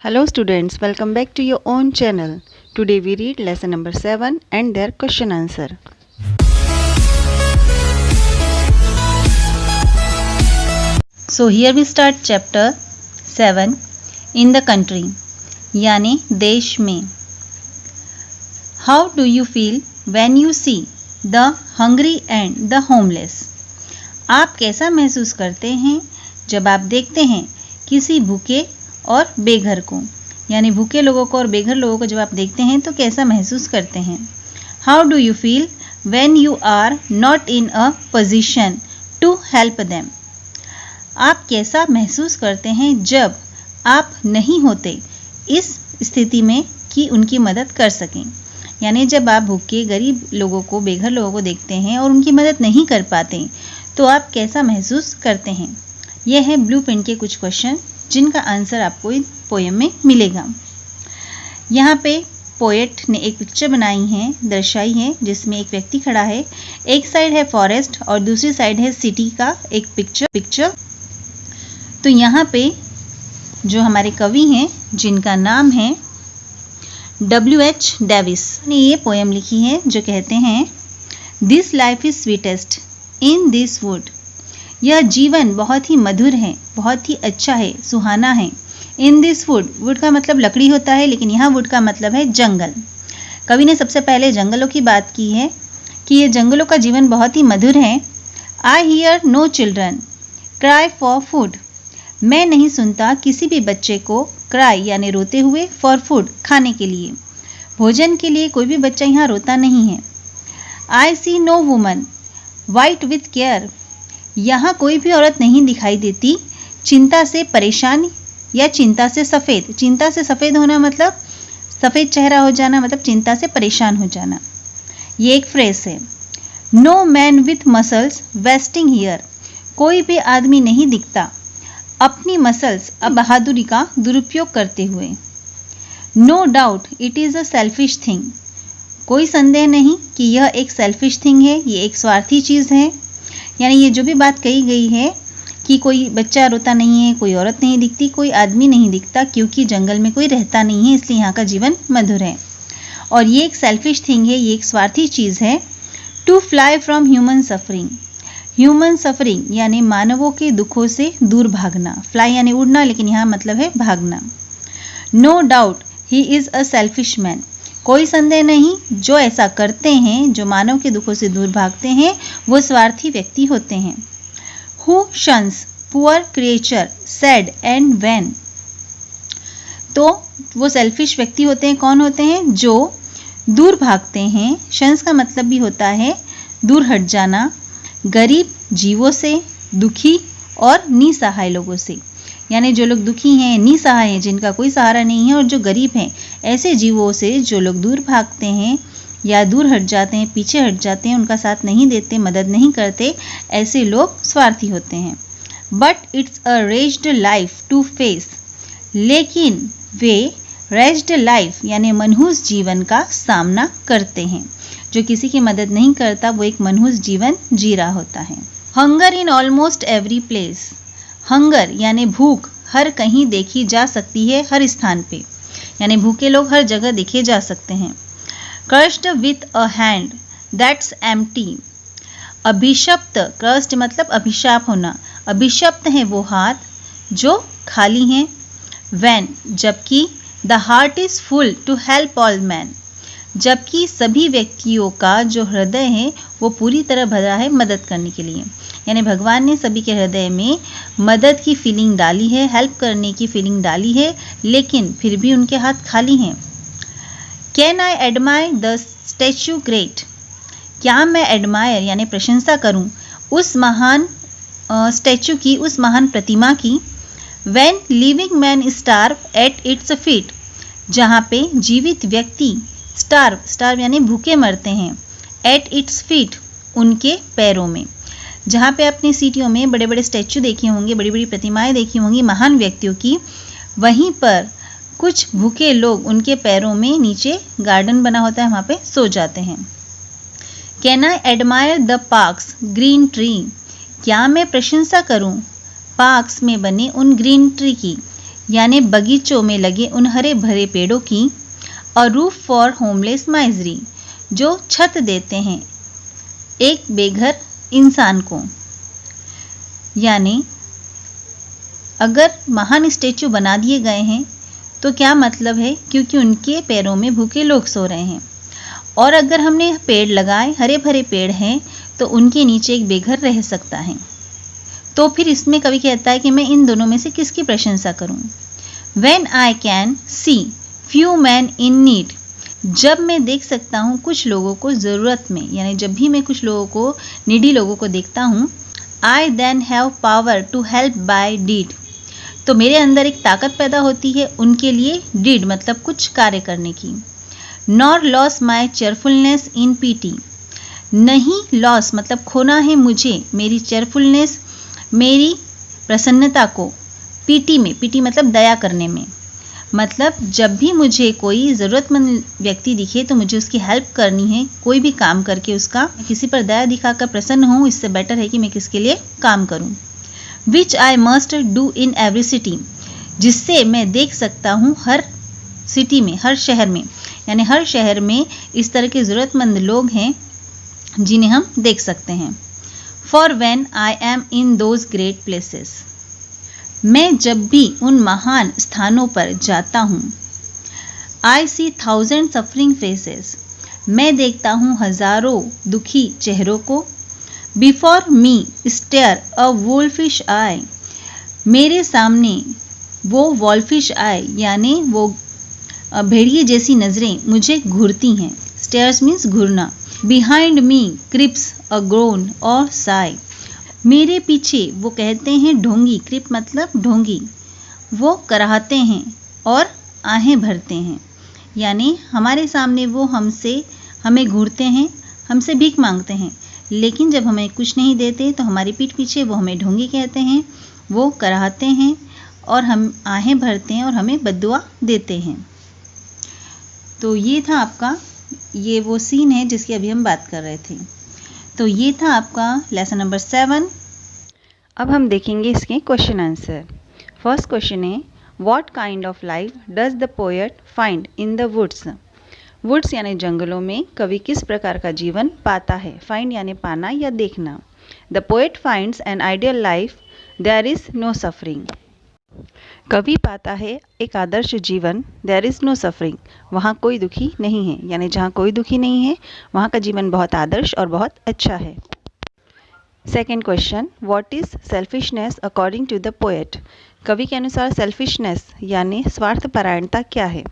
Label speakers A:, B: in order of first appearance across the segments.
A: Hello students, welcome back to your own channel. Today we read lesson number 7 and their question answer.
B: So here we start chapter 7 in the country यानी देश में. How do you feel when you see the hungry and the homeless? आप कैसा महसूस करते हैं जब आप देखते हैं किसी भूखे और बेघर को, यानी भूखे लोगों को और बेघर लोगों को जब आप देखते हैं तो कैसा महसूस करते हैं. How do you feel when you are not in a position to help them? आप कैसा महसूस करते हैं जब आप नहीं होते इस स्थिति में कि उनकी मदद कर सकें. यानी जब आप भूखे गरीब लोगों को, बेघर लोगों को देखते हैं और उनकी मदद नहीं कर पाते तो आप कैसा महसूस करते हैं. यह है ब्लू प्रिंट के कुछ क्वेश्चन जिनका आंसर आपको इस पोएम में मिलेगा. यहाँ पे पोएट ने एक पिक्चर बनाई है, दर्शाई है, जिसमें एक व्यक्ति खड़ा है. एक साइड है फॉरेस्ट और दूसरी साइड है सिटी का एक पिक्चर. तो यहाँ पे जो हमारे कवि हैं जिनका नाम है W.H. डेविस ने ये पोएम लिखी है जो कहते हैं this life is sweetest in this would. यह जीवन बहुत ही मधुर है, बहुत ही अच्छा है, सुहाना है. इन दिस वुड, वुड का मतलब लकड़ी होता है, लेकिन यहाँ वुड का मतलब है जंगल. कवि ने सबसे पहले जंगलों की बात की है कि ये जंगलों का जीवन बहुत ही मधुर है. I hear no children cry for food. मैं नहीं सुनता किसी भी बच्चे को क्राई यानी रोते हुए फॉर फूड खाने के लिए, भोजन के लिए कोई भी बच्चा यहाँ रोता नहीं है. I see no woman wait with care. यहाँ कोई भी औरत नहीं दिखाई देती चिंता से परेशान या चिंता से सफ़ेद. चिंता से सफ़ेद होना मतलब सफ़ेद चेहरा हो जाना, मतलब चिंता से परेशान हो जाना. ये एक फ्रेज है. No man with muscles wasting here. कोई भी आदमी नहीं दिखता अपनी मसल्स अब बहादुरी का दुरुपयोग करते हुए. No doubt it is a selfish thing. कोई संदेह नहीं कि यह एक सेल्फिश थिंग है, ये एक स्वार्थी चीज़ है. यानी ये जो भी बात कही गई है कि कोई बच्चा रोता नहीं है, कोई औरत नहीं दिखती, कोई आदमी नहीं दिखता, क्योंकि जंगल में कोई रहता नहीं है, इसलिए यहाँ का जीवन मधुर है. और ये एक सेल्फिश थिंग है, ये एक स्वार्थी चीज़ है. To fly from human suffering. Human suffering यानी मानवों के दुखों से दूर भागना. फ्लाई यानी उड़ना, लेकिन यहाँ मतलब है भागना. No doubt he is a selfish man. कोई संदेह नहीं, जो ऐसा करते हैं, जो मानव के दुखों से दूर भागते हैं, वो स्वार्थी व्यक्ति होते हैं. Who shuns poor creature sad and vain. तो वो सेल्फिश व्यक्ति होते हैं. कौन होते हैं? जो दूर भागते हैं. शंस का मतलब भी होता है दूर हट जाना, गरीब जीवों से, दुखी और निसहाय लोगों से. यानी जो लोग दुखी हैं, निसहाय हैं, जिनका कोई सहारा नहीं है, और जो गरीब हैं, ऐसे जीवों से जो लोग दूर भागते हैं या दूर हट जाते हैं, पीछे हट जाते हैं, उनका साथ नहीं देते, मदद नहीं करते, ऐसे लोग स्वार्थी होते हैं. But it's a raised life to face. लेकिन वे रेज्ड लाइफ यानी मनहूस जीवन का सामना करते हैं. जो किसी की मदद नहीं करता वो एक मनहूस जीवन जी रहा होता है. Hunger in almost every place. Hunger यानी भूख हर कहीं देखी जा सकती है, हर स्थान पे, यानी भूखे लोग हर जगह देखे जा सकते हैं. Cursed with a hand that's empty. अभिशप्त, कर्स्ड मतलब अभिशाप होना, अभिशप्त है वो हाथ जो खाली हैं. वैन जबकि the heart is full to help all man. जबकि सभी व्यक्तियों का जो हृदय है वो पूरी तरह भरा है मदद करने के लिए. यानी भगवान ने सभी के हृदय में मदद की फीलिंग डाली है, हेल्प करने की फीलिंग डाली है, लेकिन फिर भी उनके हाथ खाली हैं. Can I admire the statue great. क्या मैं एडमायर यानी प्रशंसा करूं उस महान स्टैच्यू की, उस महान प्रतिमा की. When living man starve at its feet. जहाँ पे जीवित व्यक्ति स्टार्व यानी भूखे मरते हैं, एट इट्स फीट उनके पैरों में. जहाँ पे अपनी सिटियों में बड़े बड़े स्टैचू देखे होंगे, बड़ी बड़ी प्रतिमाएं देखी होंगी महान व्यक्तियों की, वहीं पर कुछ भूखे लोग उनके पैरों में नीचे गार्डन बना होता है, वहाँ पे सो जाते हैं. Can I admire the parks green tree. क्या मैं प्रशंसा करूँ पार्क्स में बने उन ग्रीन ट्री की. यानी बगीचों में लगे उन हरे भरे पेड़ों की। A roof for homeless misery, जो छत देते हैं एक बेघर इंसान को। यानी अगर महान स्टैचू बना दिए गए हैं तो क्या मतलब है, क्योंकि उनके पैरों में भूखे लोग सो रहे हैं। और अगर हमने पेड़ लगाए, हरे भरे पेड़ हैं, तो उनके नीचे एक बेघर रह सकता है। तो फिर इसमें कवि कहता है कि मैं इन दोनों में से किसकी प्रशंसा करूं। When I can see few men in need, जब मैं देख सकता हूँ कुछ लोगों को ज़रूरत में, यानी जब भी मैं कुछ लोगों को, नीडी लोगों को देखता हूँ, I then have power to help by deed, तो मेरे अंदर एक ताकत पैदा होती है उनके लिए डीड मतलब कुछ कार्य करने की। Nor loss my cheerfulness in pity, नहीं लॉस मतलब खोना है मुझे मेरी चेयरफुलनेस, मेरी प्रसन्नता को, पीटी में, पीटी मतलब दया करने में, मतलब जब भी मुझे कोई ज़रूरतमंद व्यक्ति दिखे तो मुझे उसकी हेल्प करनी है, कोई भी काम करके उसका, किसी पर दया दिखाकर प्रसन्न हूँ, इससे बेटर है कि मैं किसके लिए काम करूँ। Which I must do in every city, जिससे मैं देख सकता हूँ हर सिटी में, हर शहर में, यानी हर शहर में इस तरह के ज़रूरतमंद लोग हैं जिन्हें हम देख सकते हैं। For when I am in those great places, मैं जब भी उन महान स्थानों पर जाता हूँ। आई सी थाउजेंड सफरिंग फेसेस, मैं देखता हूँ हजारों दुखी चेहरों को। बिफोर मी स्टेयर अ वोल्फिश आई, मेरे सामने वो वॉल्फिश आई यानी वो भेड़िए जैसी नज़रें मुझे घूरती हैं। स्टेयर्स मीन्स घूरना। Behind me creeps a groan or sigh, मेरे पीछे वो कहते हैं ढोंगी, क्रिप मतलब ढोंगी, वो कराहते हैं और आहें भरते हैं। यानी हमारे सामने वो हमें घूरते हैं, हमसे भीख मांगते हैं, लेकिन जब हमें कुछ नहीं देते तो हमारी पीठ पीछे वो हमें ढोंगी कहते हैं, वो कराहते हैं और हम आहें भरते हैं और हमें बद्दुआ देते हैं। तो ये था आपका, ये वो सीन है जिसकी अभी हम बात कर रहे थे। तो ये था आपका लेसन नंबर 7।
A: अब हम देखेंगे इसके क्वेश्चन आंसर। फर्स्ट क्वेश्चन है, what kind of life does the poet find in the woods. Woods यानी जंगलों में कवि किस प्रकार का जीवन पाता है। फाइंड यानी पाना या देखना। The poet finds an ideal life there is no suffering, कवि पाता है एक आदर्श जीवन, देयर इज़ नो सफरिंग, वहाँ कोई दुखी नहीं है, यानी जहाँ कोई दुखी नहीं है वहाँ का जीवन बहुत आदर्श और बहुत अच्छा है। Second question, what is selfishness according to the poet. कवि के अनुसार सेल्फिशनेस यानी स्वार्थपरायणता क्या है।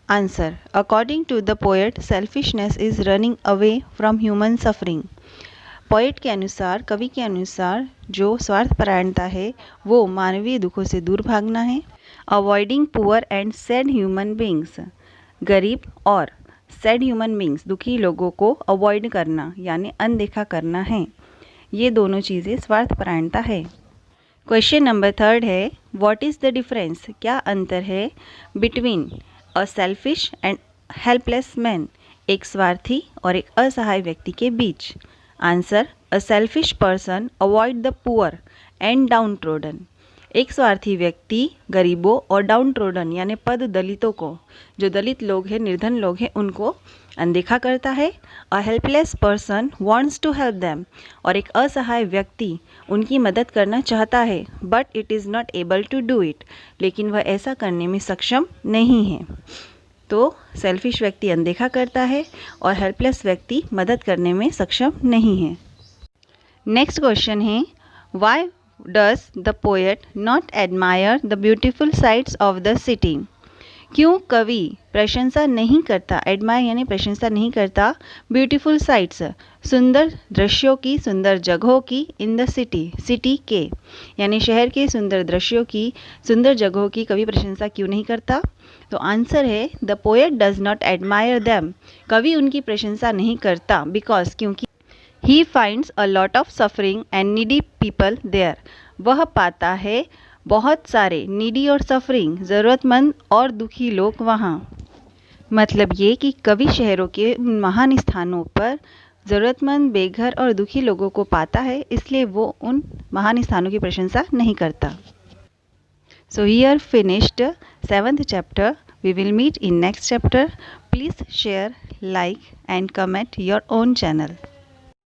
A: Answer, according to the poet selfishness is running away from human suffering. Poet के अनुसार, कवि के अनुसार जो स्वार्थपरायणता है वो मानवीय दुखों से दूर भागना है। Avoiding poor and sad human beings, गरीब और सैड ह्यूमन बींग्स दुखी लोगों को अवॉइड करना यानी अनदेखा करना है। ये दोनों चीज़ें स्वार्थपरायणता है। क्वेश्चन नंबर 3 है, व्हाट इज़ द डिफरेंस, क्या अंतर है between a selfish and helpless man, एक स्वार्थी और एक असहाय व्यक्ति के बीच। Answer, a selfish person avoid the poor and downtrodden, एक स्वार्थी व्यक्ति गरीबों और डाउन ट्रोडन यानी पद दलितों को, जो दलित लोग हैं, निर्धन लोग हैं, उनको अनदेखा करता है। A helpless person wants to help them, और एक असहाय व्यक्ति उनकी मदद करना चाहता है, but it is not able to do it, लेकिन वह ऐसा करने में सक्षम नहीं है। तो सेल्फिश व्यक्ति अनदेखा करता है और हेल्पलेस व्यक्ति मदद करने में सक्षम नहीं है। नेक्स्ट क्वेश्चन है, why does the poet not admire the beautiful sites of the city. क्यों कवि प्रशंसा नहीं करता, एडमायर यानी प्रशंसा नहीं करता, ब्यूटीफुल साइट्स सुंदर दृश्यों की, सुंदर जगहों की, इन द सिटी, सिटी के यानी शहर के सुंदर दृश्यों की, सुंदर जगहों की कवि प्रशंसा क्यों नहीं करता। तो आंसर है, the poet does not admire them, कवि उनकी प्रशंसा नहीं करता, बिकॉज क्योंकि he finds a lot of suffering and needy people there, वह पाता है बहुत सारे नीडी और सफरिंग ज़रूरतमंद और दुखी लोग वहाँ। मतलब ये कि कवि शहरों के महान स्थानों पर ज़रूरतमंद, बेघर और दुखी लोगों को पाता है, इसलिए वो उन महान स्थानों की प्रशंसा नहीं करता। So here finished 7th chapter. We will meet in next chapter. Please share, like and comment your own channel.